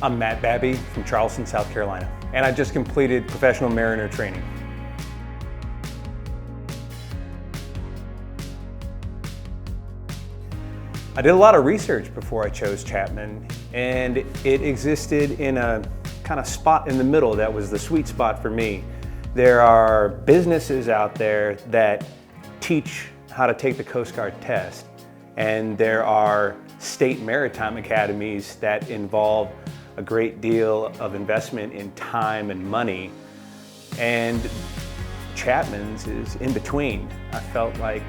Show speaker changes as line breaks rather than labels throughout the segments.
I'm Matt Babby from Charleston, South Carolina, and I just completed professional mariner training. I did a lot of research before I chose Chapman, and it existed in a kind of spot in the middle that was the sweet spot for me. There are businesses out there that teach how to take the Coast Guard test, and there are state maritime academies that involve a great deal of investment in time and money, and Chapman's is in between. I felt like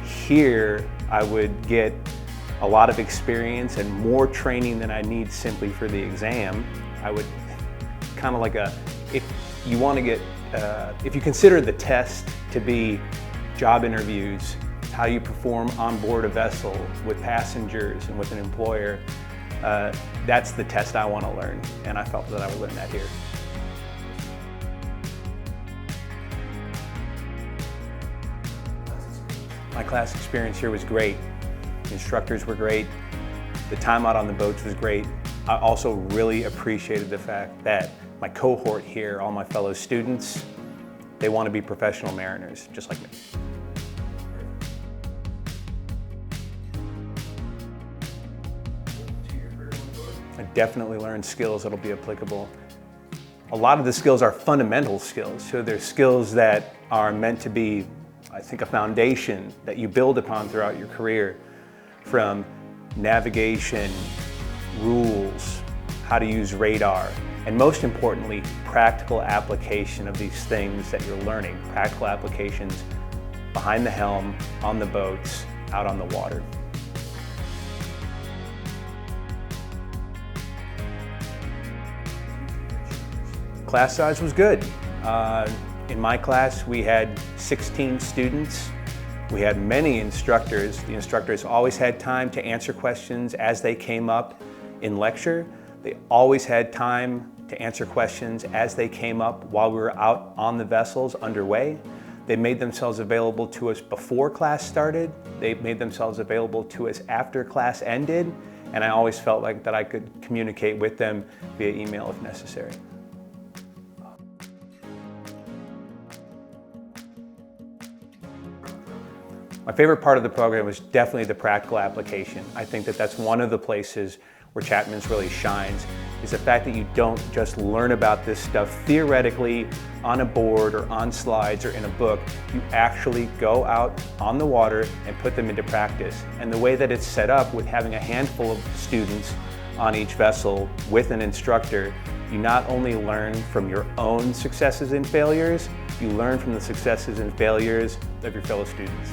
here I would get a lot of experience and more training than I need simply for the exam. I would kind of like if you consider the test to be job interviews, how you perform on board a vessel with passengers and with an employer, that's the test I want to learn, and I felt that I would learn that here. My class experience here was great. The instructors were great. The time out on the boats was great. I also really appreciated the fact that my cohort here, all my fellow students, they want to be professional mariners, just like me. I definitely learned skills that'll be applicable. A lot of the skills are fundamental skills, so they're skills that are meant to be, I think, a foundation that you build upon throughout your career, from navigation, rules, how to use radar, and most importantly, practical application of these things that you're learning, practical applications behind the helm, on the boats, out on the water. Class size was good. In my class, we had 16 students. We had many instructors. The instructors always had time to answer questions as they came up in lecture. They always had time to answer questions as they came up while we were out on the vessels underway. They made themselves available to us before class started. They made themselves available to us after class ended. And I always felt like that I could communicate with them via email if necessary. My favorite part of the program was definitely the practical application. I think that that's one of the places where Chapman's really shines, is the fact that you don't just learn about this stuff theoretically on a board or on slides or in a book. You actually go out on the water and put them into practice. And the way that it's set up with having a handful of students on each vessel with an instructor, you not only learn from your own successes and failures, you learn from the successes and failures of your fellow students.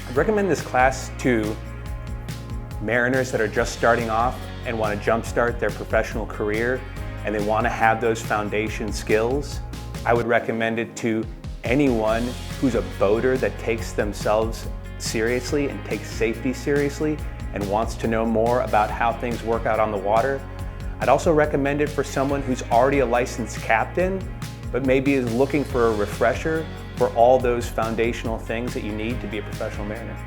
I'd recommend this class to mariners that are just starting off and want to jumpstart their professional career, and they want to have those foundation skills. I would recommend it to anyone who's a boater that takes themselves seriously and takes safety seriously and wants to know more about how things work out on the water. I'd also recommend it for someone who's already a licensed captain, but maybe is looking for a refresher for all those foundational things that you need to be a professional mariner.